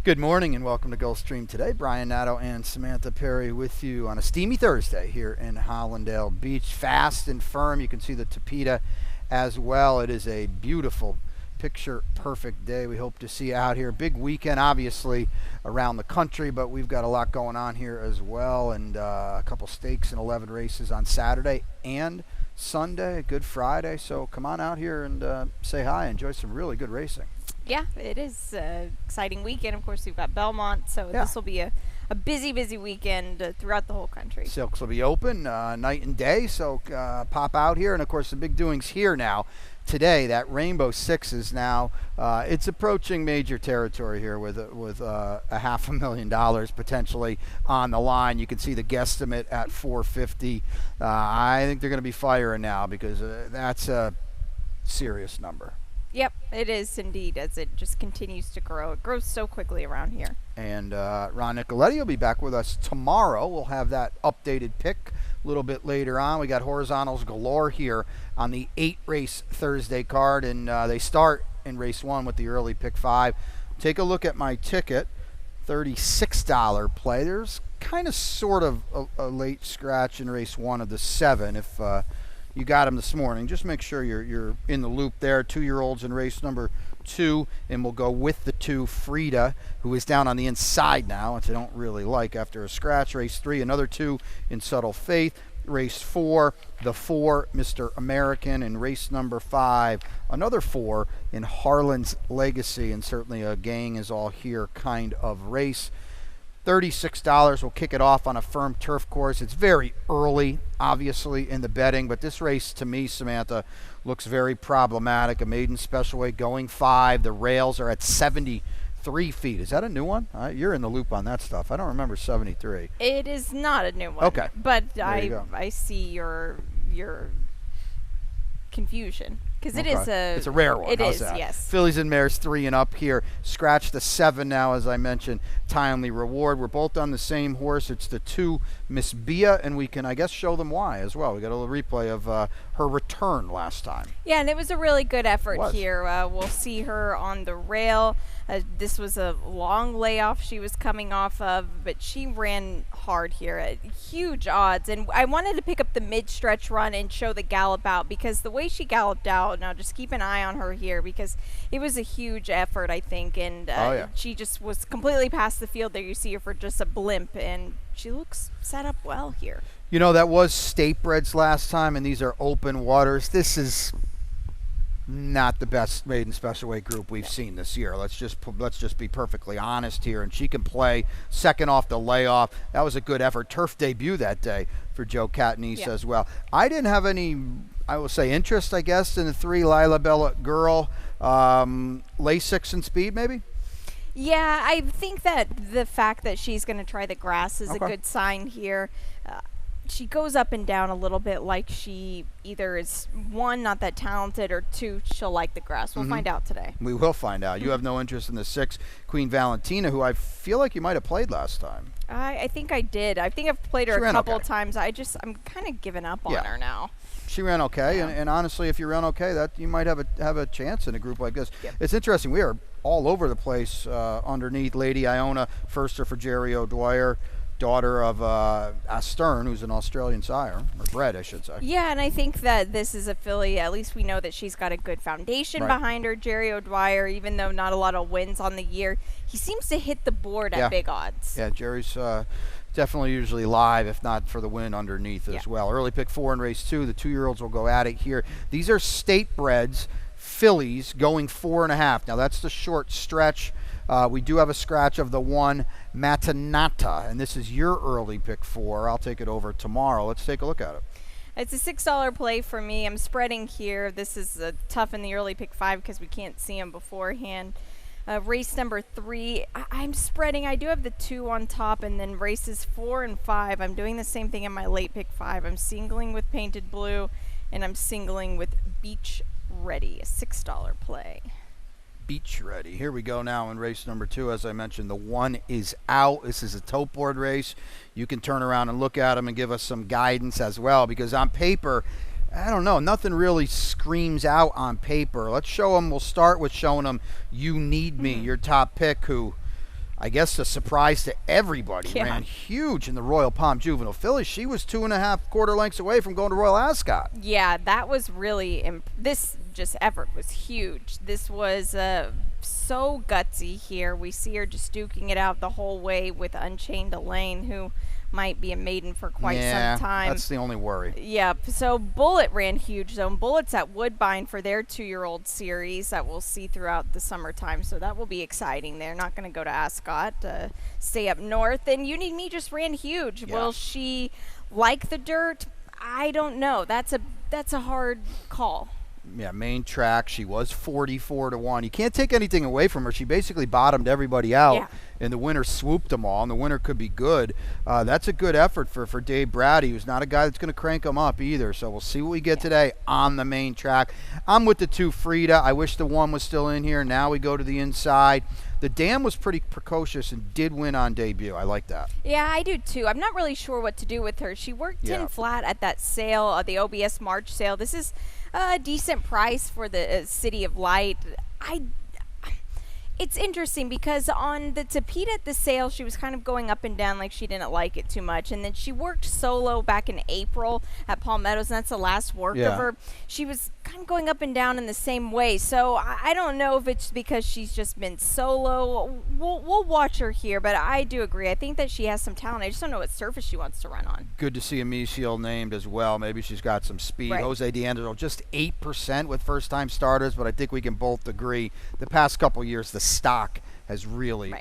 Good morning and welcome to Gulfstream today. Brian Nato and Samantha Perry with you on a steamy Thursday here in Hollandale Beach. Fast and firm. You can see the Tapeta as well. It is a beautiful, picture-perfect day. We hope to see you out here. Big weekend, obviously, around the country, but we've got a lot going on here as well, and a couple stakes and 11 races on Saturday and Sunday, Good Friday. So come on out here and say hi. Enjoy some really good racing. Yeah, it is an exciting weekend. Of course, we've got Belmont, so this will be a busy, busy weekend throughout the whole country. Silks will be open night and day, so pop out here. And, of course, the big doings here now. Today, that Rainbow Six is now, it's approaching major territory here with a $500,000 potentially on the line. You can see the guesstimate at $450. I think they're going to be firing now because that's a serious number. Yep, it is indeed, as it just continues to grow. It grows so quickly around here. And Ron Nicoletti will be back with us tomorrow. We'll have that updated pick a little bit later on. We got horizontals galore here on the 8-race Thursday card, and they start in race 1 with the early pick 5. Take a look at my ticket, $36 play. There's kind of sort of a late scratch in race 1 of the 7 if you got them this morning. Just make sure you're in the loop there. 2-year-olds in race number 2, and we'll go with the 2, Frida, who is down on the inside now, which I don't really like after a scratch. Race 3, another 2 in Subtle Faith. Race 4, the 4, Mr. American. And race number 5, another 4 in Harlan's Legacy, and certainly a gang is all here kind of race. $36 will kick it off on a firm turf course. It's very early, obviously, in the betting, but this race, to me, Samantha, looks very problematic. A maiden special weight going 5. The rails are at 73 feet. Is that a new one? You're in the loop on that stuff. I don't remember 73. It is not a new one. Okay. But I see your confusion. Because it's a rare one. It How's is, that? yes. Fillies and Mares 3 and up here. Scratch the 7 now, as I mentioned. Timely Reward. We're both on the same horse. It's the 2, Miss Bia, and we can, I guess, show them why as well. We got a little replay of her return last time. Yeah, and it was a really good effort here. We'll see her on the rail. This was a long layoff she was coming off of, but she ran hard here at huge odds. And I wanted to pick up the mid-stretch run and show the gallop out, because the way she galloped out, now just keep an eye on her here, because it was a huge effort, I think. And she just was completely past the field there. You see her for just a blimp, and she looks set up well here. You know, that was state breds last time, and these are open waters. This is not the best maiden special weight group we've seen this year. Let's just be perfectly honest here. And she can play second off the layoff. That was a good effort. Turf debut that day for Joe Catanese as well. I didn't have any, I will say, interest, I guess, in the 3, Lila Bella Girl. Lasix and speed, maybe? Yeah, I think that the fact that she's going to try the grass is a good sign here. She goes up and down a little bit, like she either is, 1, not that talented, or 2, she'll like the grass. We'll find out today. We will find out. You have no interest in the 6, Queen Valentina, who I feel like you might have played last time. I think I did. I think I've played her a couple of times. I'm kind of giving up on her now. She ran okay, and honestly, if you ran okay, that you might have a chance in a group like this. Yep. It's interesting. We are all over the place underneath. Lady Iona, firster for Jerry O'Dwyer, daughter of Astern, who's an Australian sire, or bred, I should say. Yeah, and I think that this is a filly. At least we know that she's got a good foundation behind her. Jerry O'Dwyer, even though not a lot of wins on the year, he seems to hit the board at big odds. Yeah, Jerry's definitely usually live, if not for the win underneath as well. Early pick 4 in race 2. The 2-year-olds will go at it here. These are state breds, fillies, going 4.5. Now, that's the short stretch. We do have a scratch of the 1, Matanata, and this is your early pick 4. I'll take it over tomorrow. Let's take a look at it. It's a $6 play for me. I'm spreading here. This is tough in the early pick 5 because we can't see them beforehand. Race number 3, I'm spreading. I do have the 2 on top, and then races 4 and 5. I'm doing the same thing in my late pick 5. I'm singling with Painted Blue, and I'm singling with Beach Ready, a $6 play. Beach Ready. Here we go now in race number 2. As I mentioned, the 1 is out. This is a tote board race. You can turn around and look at them and give us some guidance as well, because on paper, I don't know, nothing really screams out on paper. Let's show them. We'll start with showing them You Need Me, your top pick, who I guess a surprise to everybody. Yeah. Ran huge in the Royal Palm Juvenile Filly. She was 2.5 quarter lengths away from going to Royal Ascot. Yeah, that was really this just effort was huge. This was so gutsy here. We see her just duking it out the whole way with Unchained Elaine, who might be a maiden for quite some time. That's the only worry. Yeah, so Bullet ran huge, though. And Bullet's at Woodbine for their 2-year-old series that we'll see throughout the summertime, so that will be exciting. They're not going to go to Ascot, stay up north. And You Need Me just ran huge. Yeah. Will she like the dirt? I don't know. That's a hard call. Yeah, main track. She was 44-1. You can't take anything away from her. She basically bottomed everybody out. Yeah. And the winner swooped them all, and the winner could be good. That's a good effort for Dave Brady, who's not a guy that's going to crank them up either. So we'll see what we get today on the main track. I'm with the 2 Frida. I wish the 1 was still in here. Now we go to the inside. The Dam was pretty precocious and did win on debut. I like that. Yeah, I do too. I'm not really sure what to do with her. She worked in flat at that sale, the OBS March sale. This is a decent price for the City of Light. It's interesting because on the Tapeta at the sale, she was kind of going up and down like she didn't like it too much. And then she worked solo back in April at Palmettos, and that's the last work of her. She was kind of going up and down in the same way. So I don't know if it's because she's just been solo. We'll watch her here, but I do agree. I think that she has some talent. I just don't know what surface she wants to run on. Good to see Amicia named as well. Maybe she's got some speed. Right. Jose D'Angelo, just 8% with first-time starters, but I think we can both agree the past couple years, the stock has really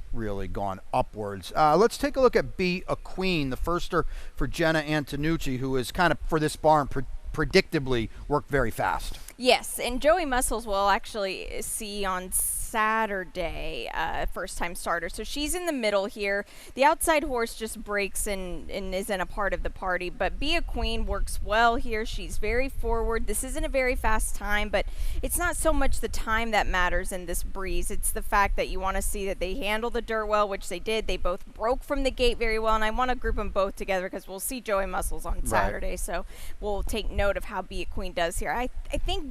gone upwards. Let's take a look at Be a Queen, the firster for Jenna Antonucci, who is kind of, for this barn, predictably worked very fast. Yes, and Joey Muscles will actually see on Saturday, first-time starter. So she's in the middle here. The outside horse just breaks and isn't a part of the party, but Be a Queen works well here. She's very forward. This isn't a very fast time, but it's not so much the time that matters in this breeze. It's the fact that you want to see that they handle the dirt well, which they did. They both broke from the gate very well, and I want to group them both together because we'll see Joey Muscles on Saturday, so we'll take note of how Be a Queen does here. I think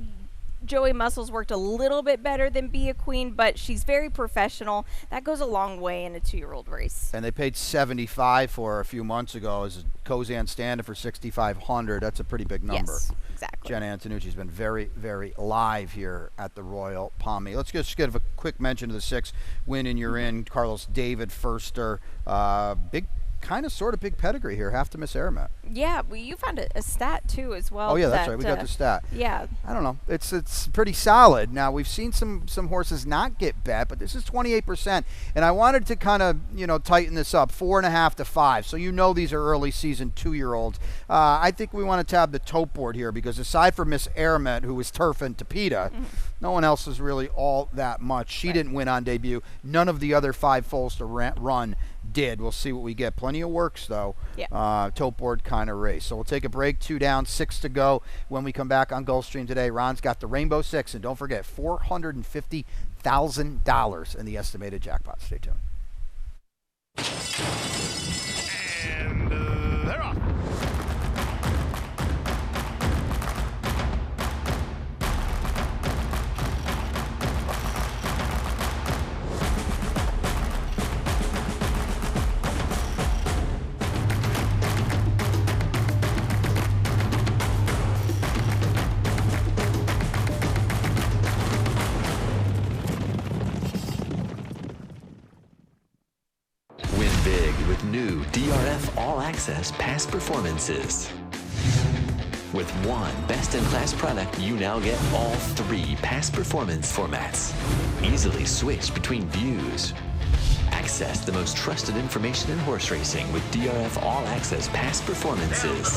Joey Muscles worked a little bit better than Be a Queen, but she's very professional. That goes a long way in a 2-year-old race. And they paid $75 for her a few months ago as a Kozan stand for $6,500. That's a pretty big number. Yes, exactly. Jenna Antonucci's been very, very live here at the Royal Palmy. Let's just give a quick mention to the 6 win and you're in. Carlos David Firster. Big sort of big pedigree here. Have to miss Aramet. Yeah, well, you found a stat too as well. Oh yeah, that's right. We got the stat. Yeah. I don't know. It's pretty solid. Now we've seen some horses not get bet, but this is 28%, and I wanted to kind of tighten this up, 4.5 to 5. So these are early season 2-year-olds. I think we want to tab the tote board here because aside from Miss Aramet, who was turf and Tapeta, no one else is really all that much. She didn't win on debut. None of the other 5 foals to run did. We'll see what we get. Plenty of works though. Yeah. Tote board kind of race. So we'll take a break. 2 down, 6 to go. When we come back on Gulfstream today, Ron's got the Rainbow 6, and don't forget $450,000 in the estimated jackpot. Stay tuned. And they're off. New DRF All Access past performances. With one best-in-class product, you now get all 3 past performance formats. Easily switch between views. Access the most trusted information in horse racing with DRF All Access past performances.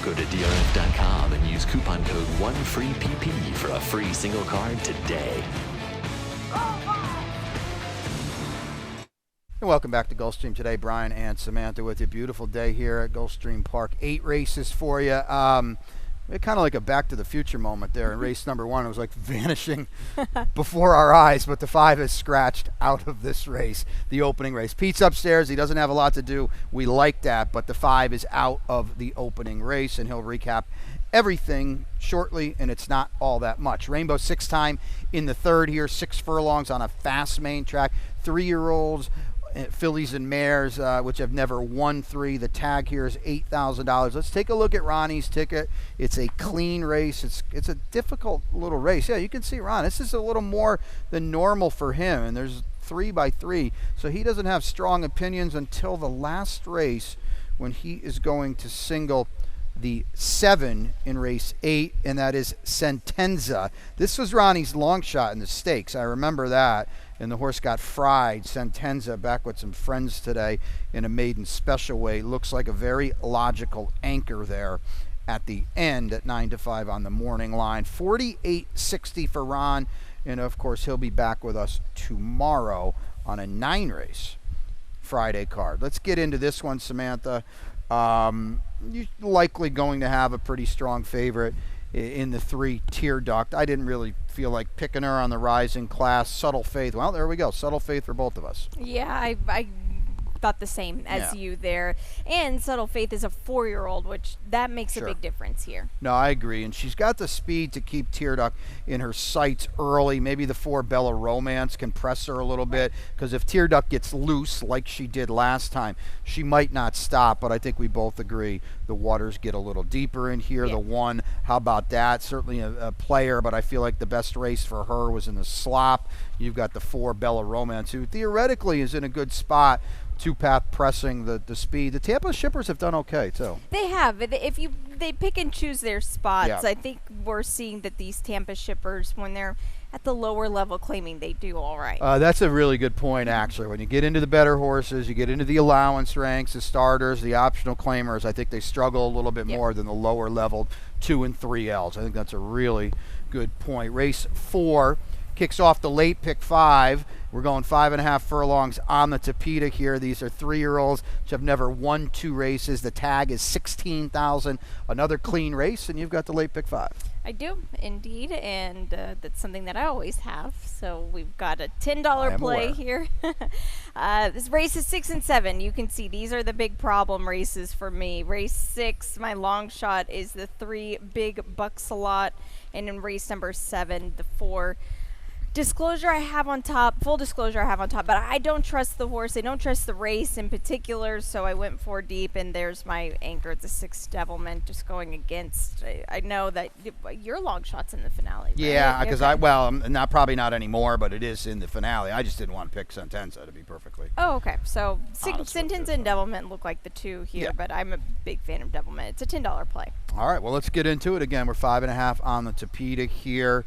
Go to DRF.com and use coupon code 1FREEPP for a free single card today. And welcome back to Gulfstream today. Brian and Samantha with you. Beautiful day here at Gulfstream Park. 8 races for you. Kind of like a Back to the Future moment there in race number 1. It was like vanishing before our eyes, but the 5 is scratched out of this race, the opening race. Pete's upstairs. He doesn't have a lot to do. We like that, but the 5 is out of the opening race, and he'll recap everything shortly, and it's not all that much. Rainbow 6-time in the third here, 6 furlongs on a fast main track. 3-year-olds, fillies and mares, which have never won 3. The tag here is $8,000. Let's take a look at Ronnie's ticket. It's a clean race. It's a difficult little race. Yeah, you can see Ron. This is a little more than normal for him, and there's 3x3, so he doesn't have strong opinions until the last race when he is going to single the 7 in race 8, and that is Sentenza. This was Ronnie's long shot in the stakes. I remember that, and the horse got fried. Sentenza, back with some friends today in a maiden special weight. Looks like a very logical anchor there at the end at 9-5 on the morning line. 48.60 for Ron, and of course he'll be back with us tomorrow on a 9-race Friday card. Let's get into this one, Samantha. You're likely going to have a pretty strong favorite in the 3 Tear Duct. I didn't really feel like picking her on the rising class. Subtle Faith. Well, there we go. Subtle Faith for both of us. Yeah, I thought the same as you there. And Subtle Faith is a 4-year-old, which that makes a big difference here. No, I agree. And she's got the speed to keep Tear Duct in her sights early. Maybe the 4 Bella Romance can press her a little bit, because if Tear Duct gets loose like she did last time, she might not stop. But I think we both agree the waters get a little deeper in here. The 1, how about that? Certainly a player, but I feel like the best race for her was in the slop. You've got the 4 Bella Romance, who theoretically is in a good spot. 2-path pressing the speed. The Tampa shippers have done okay too. They have. If they pick and choose their spots, I think we're seeing that these Tampa shippers, when they're at the lower level claiming, they do all right. That's a really good point, actually. When you get into the better horses, you get into the allowance ranks, the starters, the optional claimers, I think they struggle a little bit more than the lower level 2 and 3Ls. I think that's a really good point. Race 4 kicks off the late pick 5. We're going 5.5 furlongs on the Tapeta here. These are 3-year-olds which have never won 2 races. The tag is $16,000. Another clean race, and you've got the late pick 5. I do, indeed, and that's something that I always have. So we've got a $10 play here. This race is 6 and 7. You can see these are the big problem races for me. Race 6, my long shot is the 3 Big Bucks a Lot, and in race number 7, the 4 Disclosure I have on top, full disclosure I have on top, but I don't trust the horse. I don't trust the race in particular, so I went 4 deep, and there's my anchor, the 6 Devilment, just going against. I know that your long shot's in the finale, right? Yeah, because probably not anymore, but it is in the finale. I just didn't want to pick Sentenza, to be perfectly. Oh, okay. So Sentenza and Devilment look like the 2 here, but I'm a big fan of Devilment. It's a $10 play. All right, well, let's get into it. Again, we're 5.5 on the Tapeta here.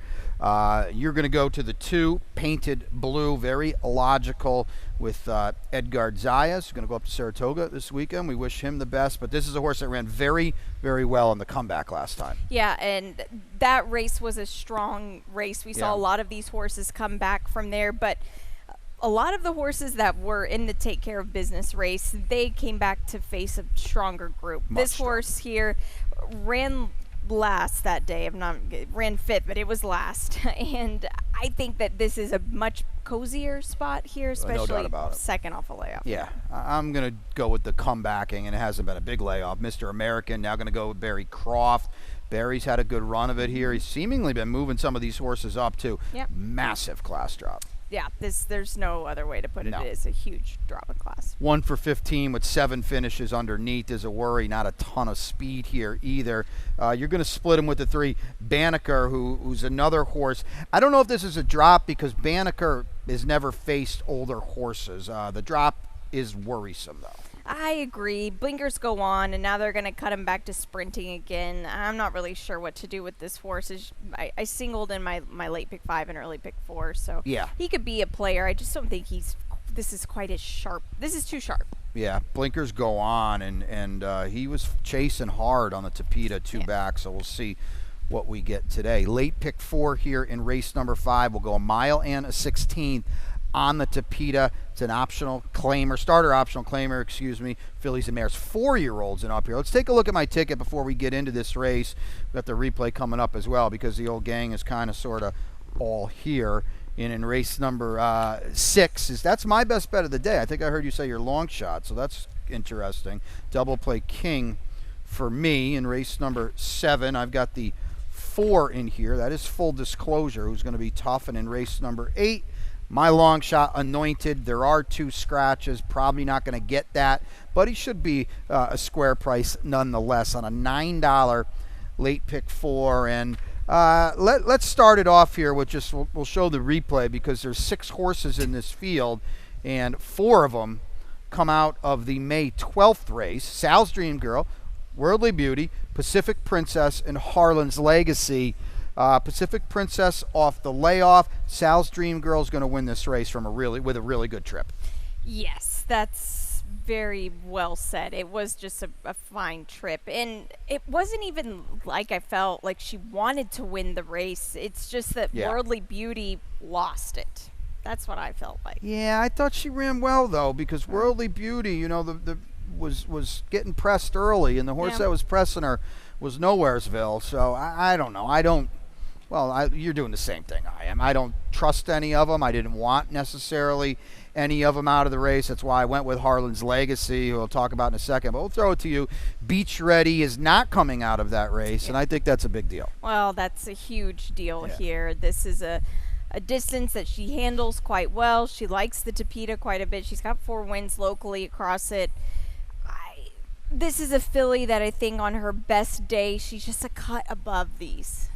You're going to go to the 2 Painted Blue, very logical with Edgard Zayas, who's going to go up to Saratoga this weekend. We wish him the best, but this is a horse that ran very, very well in the comeback last time. Yeah, and that race was a strong race. We saw a lot of these horses come back from there, but a lot of the horses that were in the take care of business race, they came back to face a stronger group. This horse here ran last that day. Ran 5th, but it was last. And I think that this is a much cozier spot here, especially no doubt about it. Second off a layoff. Yeah, I'm going to go with the comebacking, and it hasn't been a big layoff. Mr. American, now going to go with Barry Croft. Barry's had a good run of it here. He's seemingly been moving some of these horses up, too. Yep. Massive class drop. Yeah, there's no other way to put it. It is a huge drop in class. 1 for 15 with 7 finishes underneath is a worry. Not a ton of speed here either. You're going to split him with the 3 Banneker, who's another horse. I don't know if this is a drop because Banneker has never faced older horses. The drop is worrisome, though. I agree. Blinkers go on, and now they're going to cut him back to sprinting again. I'm not really sure what to do with this horse. I singled in my late pick 5 and early pick 4, so he could be a player. I just don't think this is quite as sharp. This is too sharp. Yeah, blinkers go on, and he was chasing hard on the Tapeta 2 back, so we'll see what we get today. Late pick 4 here in race number 5. We'll go a mile and a 16th on the Tapeta. It's an optional claimer, starter optional claimer, fillies and mares, 4-year-olds and up here. Let's take a look at my ticket before we get into this race. We've got the replay coming up as well because the old gang is kind of sort of all here. And in race number 6, that's my best bet of the day. I think I heard you say your long shot, so that's interesting. Double play king for me in race number 7. I've got the 4 in here. That is Full Disclosure, who's going to be tough. And in race number 8, my long shot, Anointed. There are 2 scratches. Probably not going to get that, but he should be a square price nonetheless on a $9 late pick 4. And let's start it off here with just, we'll show the replay because there's 6 horses in this field, and 4 of them come out of the May 12th race. Sal's Dream Girl, Worldly Beauty, Pacific Princess, and Harlan's Legacy. Pacific Princess off the layoff. Sal's Dream Girl is going to win this race with a really good trip. Yes, that's very well said. It was just a fine trip, and it wasn't even like I felt like she wanted to win the race. It's just that Worldly Beauty lost it. That's what I felt like. Yeah, I thought she ran well though, because Worldly Beauty, you know, the was getting pressed early, and the horse that was pressing her was Nowheresville. So I don't know. You're doing the same thing I am. I don't trust any of them. I didn't want necessarily any of them out of the race. That's why I went with Harlan's Legacy, who we'll talk about in a second. But we'll throw it to you. Beach Ready is not coming out of that race, and I think that's a big deal. Well, that's a huge deal here. This is a distance that she handles quite well. She likes the Tapeta quite a bit. She's got 4 wins locally across it. This is a filly that I think on her best day, she's just a cut above these.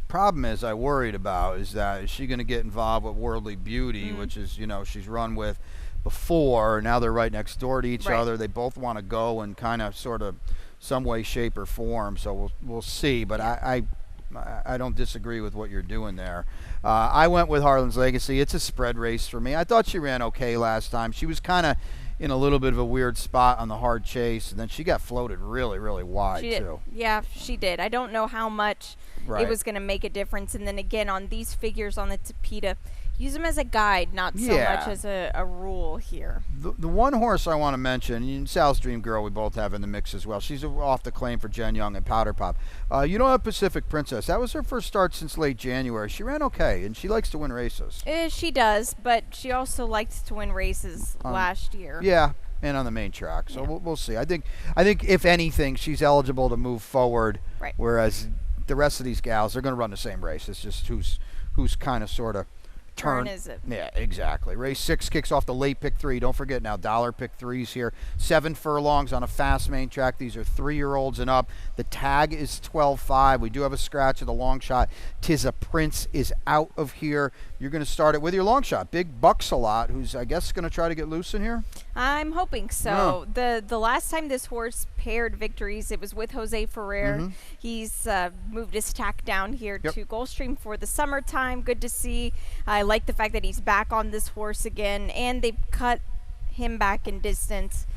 Problem is I worried about is she going to get involved with Worldly Beauty, which is, you know, she's run with before. Now they're right next door to each other. They both want to go in kind of sort of some way, shape, or form. So we'll see. But I don't disagree with what you're doing there. I went with Harlan's Legacy. It's a spread race for me. I thought she ran okay last time. She was kind of in a little bit of a weird spot on the hard chase, and then she got floated really, really wide too. Yeah, she did. I don't know how much it was going to make a difference. And then again, on these figures on the Tapeta, use them as a guide, not so much as a rule here. The one horse I want to mention, Sal's Dream Girl, we both have in the mix as well. She's off the claim for Jen Young and Powder Pop. You don't have Pacific Princess. That was her first start since late January. She ran okay, and she likes to win races. She does, but she also likes to win races last year. Yeah, and on the main track. So we'll see. I think if anything, she's eligible to move forward, whereas the rest of these gals, they're going to run the same race. It's just who's kind of sort of turn is it? Yeah, exactly. Race 6 kicks off the late pick 3. Don't forget now, dollar pick 3s here. 7 furlongs on a fast main track. These are 3-year-olds and up. The tag is 12.5. We do have a scratch of the long shot. Tis a Prince is out of here. You're going to start it with your long shot. Big Bucks-a-Lot, who's, I guess, going to try to get loose in here? I'm hoping so. The last time this horse paired victories, it was with Jose Ferrer. He's moved his tack down here to Gulfstream for the summertime. Good to see. I like the fact that he's back on this horse again, and they've cut him back in distance.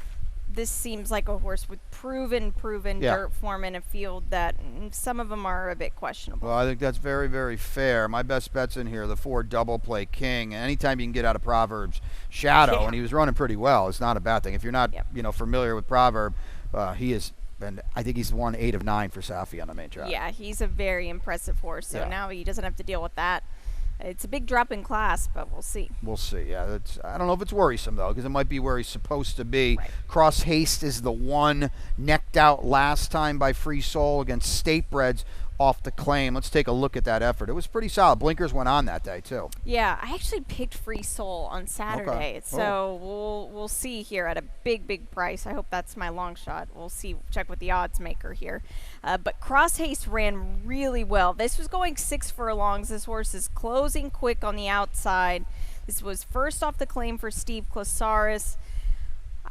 This seems like a horse with proven dirt form in a field that some of them are a bit questionable. Well, I think that's very, very fair. My best bet's in here, the 4 Double Play King. And anytime you can get out of Proverb's shadow, and he was running pretty well, it's not a bad thing. If you're not familiar with Proverb, he is, and I think he's won 8 of 9 for Safi on the main track. Yeah, he's a very impressive horse. So now he doesn't have to deal with that. It's a big drop in class, but we'll see. We'll see. Yeah, I don't know if it's worrisome though, because it might be where he's supposed to be. Cross Haste is the one necked out last time by Free Soul against State Breds off the claim. Let's take a look at that effort. It was pretty solid. Blinkers went on that day too. Yeah, I actually picked Free Soul on Saturday, so we'll see here at a big price. I hope that's my long shot. We'll see. Check with the odds maker here. But Cross Haste ran really well. This was going 6 furlongs. This horse is closing quick on the outside. This was first off the claim for Steve Klosaris.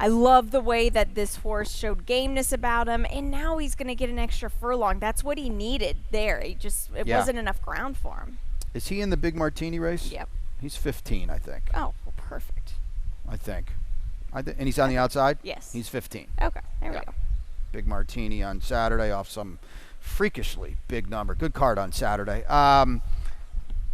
I love the way that this horse showed gameness about him, and now he's going to get an extra furlong. That's what he needed there. It wasn't enough ground for him. Is he in the Big Martini race? Yep. He's 15, I think. Oh, well, perfect. I think. And he's on the outside? Yes. He's 15. Okay, there we go. Big Martini on Saturday off some freakishly big number. Good card on Saturday.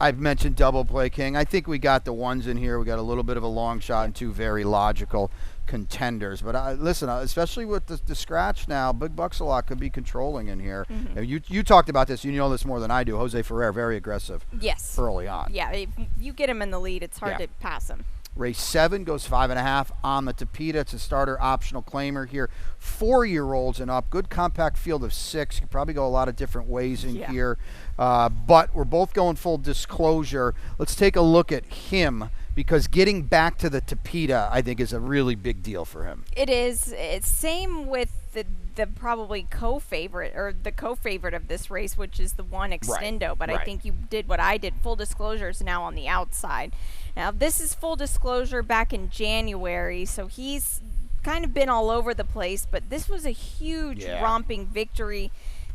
I've mentioned Double Play King. I think we got the ones in here. We got a little bit of a long shot and 2 very logical contenders. But listen, especially with the scratch now, Big Bucks-a-Lot could be controlling in here. You talked about this. You know this more than I do. Jose Ferrer, very aggressive. Yes. Early on. Yeah, if you get him in the lead, it's hard to pass him. Race 7 goes 5.5 on the Tapeta. It's a starter optional claimer here. 4-year-olds and up. Good compact field of 6. You can probably go a lot of different ways in here. But we're both going full disclosure. Let's take a look at him, because getting back to the Tapeta, I think, is a really big deal for him. It is. It's same with the probably co-favorite, or the co-favorite of this race, which is the one Extendo. But I think you did what I did. Full disclosure is now on the outside. Now, this is full disclosure back in January, so he's kind of been all over the place, but this was a huge romping victory.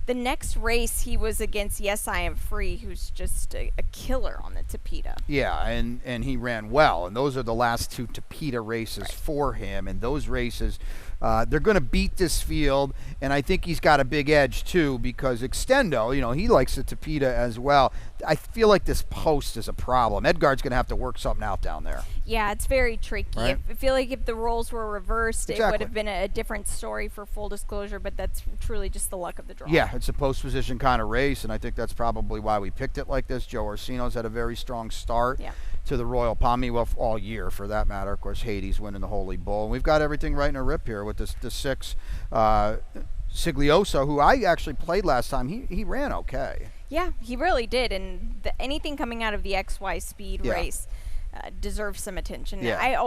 The next race he was against Yes I Am Free, who's just a killer on the Tapeta. Yeah, and he ran well, and those are the last 2 Tapeta races for him, and those races, they're going to beat this field, and I think he's got a big edge too, because Extendo, he likes the Tapeta as well. I feel like this post is a problem. Edgard's going to have to work something out down there. Yeah, it's very tricky. Right? I feel like if the roles were reversed, it would have been a different story for full disclosure, but that's truly just the luck of the draw. Yeah, it's a post position kind of race, and I think that's probably why we picked it like this. Joe Orsino's had a very strong start to the Royal Palmy, well, all year for that matter. Of course, Hades winning the Holy Bull. And we've got everything right in a rip here with the 6 Siglioso, who I actually played last time. He ran okay. Yeah, he really did, and anything coming out of the XY Speed race deserves some attention. Yeah.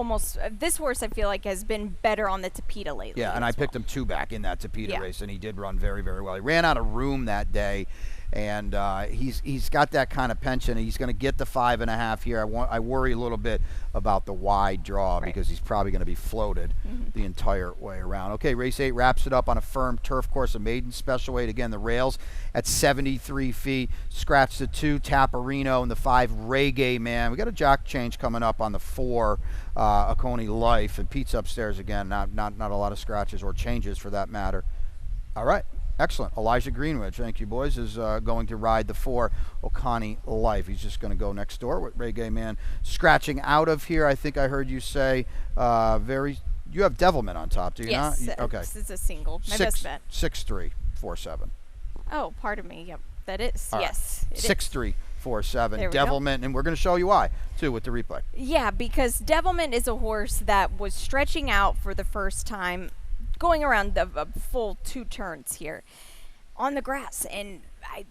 This horse I feel like has been better on the Tapeta lately. Yeah, and I picked him 2 back in that Tapeta race, and he did run very, very well. He ran out of room that day, and he's got that kind of pension. He's going to get the 5.5 here. I worry a little bit about the wide draw because he's probably going to be floated the entire way around. Okay, race 8 wraps it up on a firm turf course, a maiden special weight. Again, the rails at 73 feet. Scratch the 2 Taparino and the 5 Reggae Man. We got a jock change coming up on the 4 Oconee Life, and Pete's upstairs again. Not a lot of scratches or changes for that matter. All right. Excellent. Elijah Greenwich, thank you, boys, is going to ride the 4 Oconee Life. He's just going to go next door with Reggae Man scratching out of here. I think I heard you say you have Devilman on top, do you not? Yes. Okay. This is a single. My best bet. 6-3-4-7. Oh, pardon me. Yep, that is. All yes. Right. 6-3-4-7. Devilman, and we're going to show you why, too, with the replay. Yeah, because Devilman is a horse that was stretching out for the first time, going around the full 2 turns here on the grass, and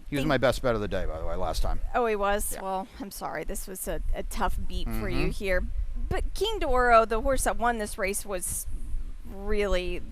he was my best bet of the day, by the way, last time. Oh, he was? Yeah. Well, I'm sorry. This was a tough beat for you here. But King d'Oro, the horse that won this race, was really,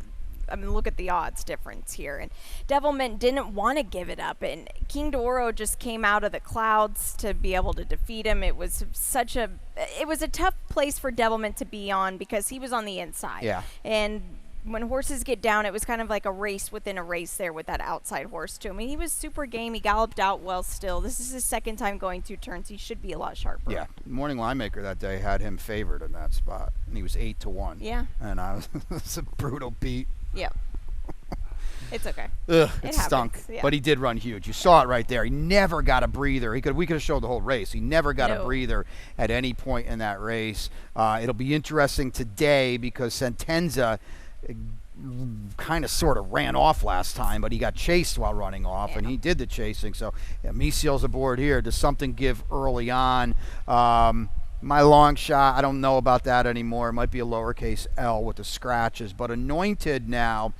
look at the odds difference here. And Devilman didn't want to give it up, and King d'Oro just came out of the clouds to be able to defeat him. It was a tough place for Devilman to be on because he was on the inside. Yeah. And when horses get down, it was kind of like a race within a race there with that outside horse too. He was super game. He galloped out well still. This is his second time going 2 turns. He should be a lot sharper. Yeah. Morning Line Maker that day had him favored in that spot, and he was 8-1. Yeah. And it's a brutal beat. Yeah. It's okay. Ugh, it stunk. Yeah. But he did run huge. You saw it right there. He never got a breather. We could have showed the whole race. He never got a breather at any point in that race. It'll be interesting today because Sentenza kind of sort of ran off last time, but he got chased while running off, and he did the chasing. So Misiel's aboard here. Does something give early on? My long shot, I don't know about that anymore. It might be a lowercase L with the scratches, but Anointed now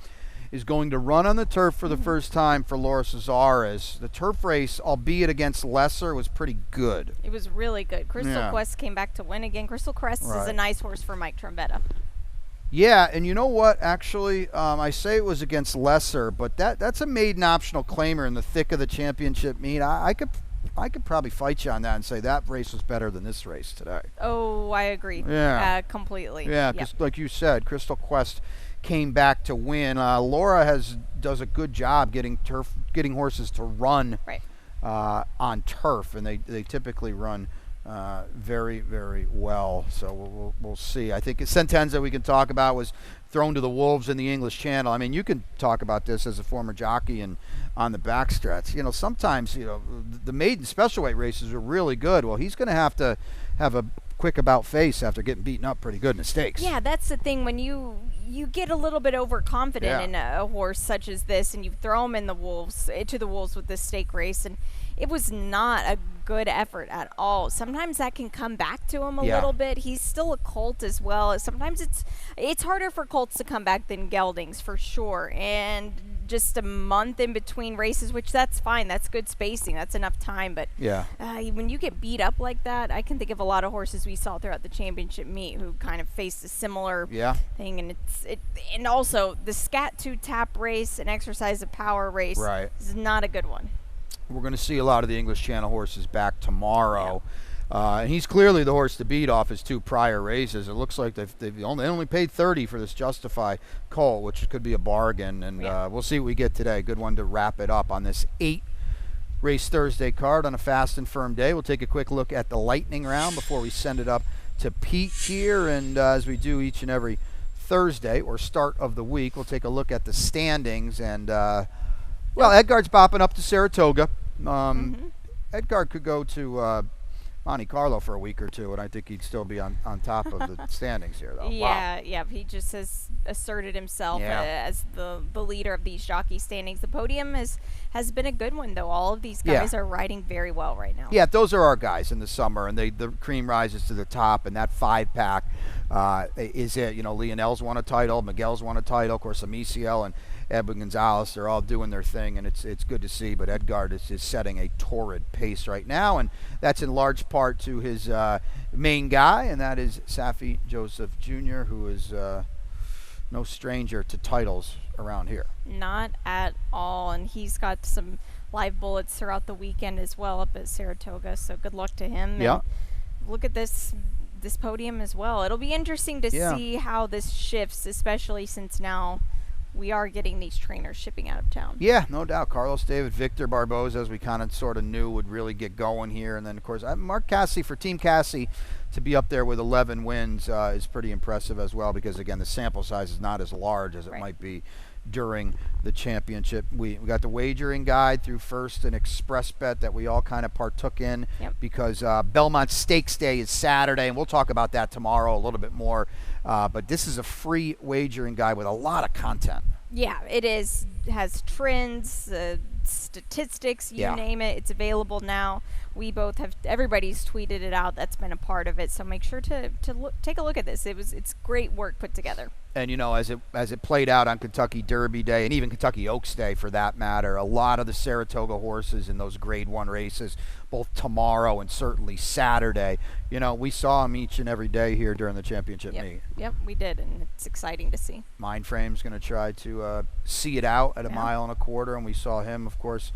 is going to run on the turf for the first time for Laura Cesares. The turf race, albeit against Lesser, was pretty good. It was really good. Crystal Quest came back to win again. Crystal Quest is a nice horse for Mike Trombetta. Yeah, and you know what, actually, I say it was against Lesser, but that's a maiden optional claimer in the thick of the championship meet. I could probably fight you on that and say that race was better than this race today. Oh, I agree. Yeah. Completely. Yeah, because like you said, Crystal Quest came back to win. Laura does a good job getting horses to run on turf, and they typically run very, very well. So we'll see. I think Sentenza, we can talk about, was thrown to the wolves in the English Channel. You can talk about this as a former jockey and on the backstretch. Sometimes the maiden special weight races are really good. Well, he's going to have a quick about face after getting beaten up pretty good in the stakes. Yeah, that's the thing. When you get a little bit overconfident in a horse such as this, and you throw him into the wolves with this stake race, and it was not a good effort at all. Sometimes that can come back to him a little bit. He's still a colt as well. Sometimes it's harder for colts to come back than geldings for sure. And just a month in between races, which that's fine. That's good spacing. That's enough time. But when you get beat up like that, I can think of a lot of horses we saw throughout the championship meet who kind of faced a similar thing. And and also the Scat 2 tap race, an exercise of power race, is not a good one. We're going to see a lot of the English Channel horses back tomorrow. And he's clearly the horse to beat off his 2 prior races. It looks like they only paid $30 for this Justify colt, which could be a bargain. And we'll see what we get today. Good one to wrap it up on this 8-race Thursday card on a fast and firm day. We'll take a quick look at the lightning round before we send it up to Pete here. And as we do each and every Thursday or start of the week, we'll take a look at the standings. And, Edgard's bopping up to Saratoga. Edgard could go to Monte Carlo for a week or two, and I think he'd still be on top of the standings here, though. Yeah, he just has asserted himself as the leader of these jockey standings. The podium has been a good one, though. All of these guys are riding very well right now. Yeah, those are our guys in the summer, and the cream rises to the top, and that 5-pack is it. You know, Lionel's won a title, Miguel's won a title, of course, Amicio and Edwin Gonzalez, they're all doing their thing, and it's good to see. But Edgard is setting a torrid pace right now, and that's in large part to his main guy, and that is Safi Joseph Jr., who is no stranger to titles around here. Not at all, and he's got some live bullets throughout the weekend as well up at Saratoga, so good luck to him. Yeah. And look at this podium as well. It'll be interesting to see how this shifts, especially since now we are getting these trainers shipping out of town. Yeah, no doubt. Carlos David, Victor Barboza, as we kind of sort of knew would really get going here. And then, of course, Mark Cassie, for Team Cassie, to be up there with 11 wins is pretty impressive as well because, again, the sample size is not as large as it might be during the championship. We got the wagering guide through First and Express Bet that we all kind of partook in because Belmont Stakes Day is Saturday, and we'll talk about that tomorrow a little bit more. But this is a free wagering guide with a lot of content. Yeah, it is. It has trends, statistics, you name it. It's available now. We both have, everybody's tweeted it out. That's been a part of it. So make sure to take a look at this. It's great work put together. And, you know, as it played out on Kentucky Derby Day and even Kentucky Oaks Day for that matter, a lot of the Saratoga horses in those Grade 1 races, both tomorrow and certainly Saturday, you know, we saw them each and every day here during the championship meet. Yep, we did, and it's exciting to see. Mindframe's going to try to see it out at a mile and a quarter, and we saw him, of course,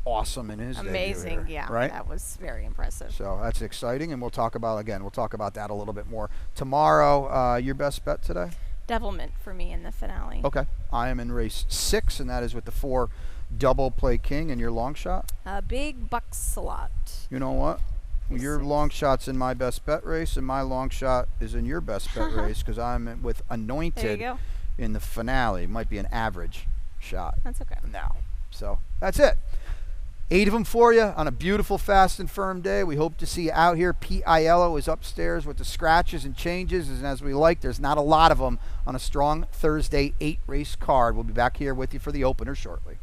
awesome in his amazing debut here, right? That was very impressive. So that's exciting, and we'll talk about that a little bit more tomorrow. Your best bet today? Devilment for me in the finale. Okay, I am in race 6, and that is with the 4 Double Play King. And your long shot? Big Bucks a lot. You know what? Your long shot's in my best bet race, and my long shot is in your best bet race because I'm with Anointed in the finale. It might be an average shot. That's okay. Now. So that's it. 8 of them for you on a beautiful, fast and firm day. We hope to see you out here. Pete Aiello is upstairs with the scratches and changes, and as we like, there's not a lot of them on a strong Thursday 8-race card. We'll be back here with you for the opener shortly.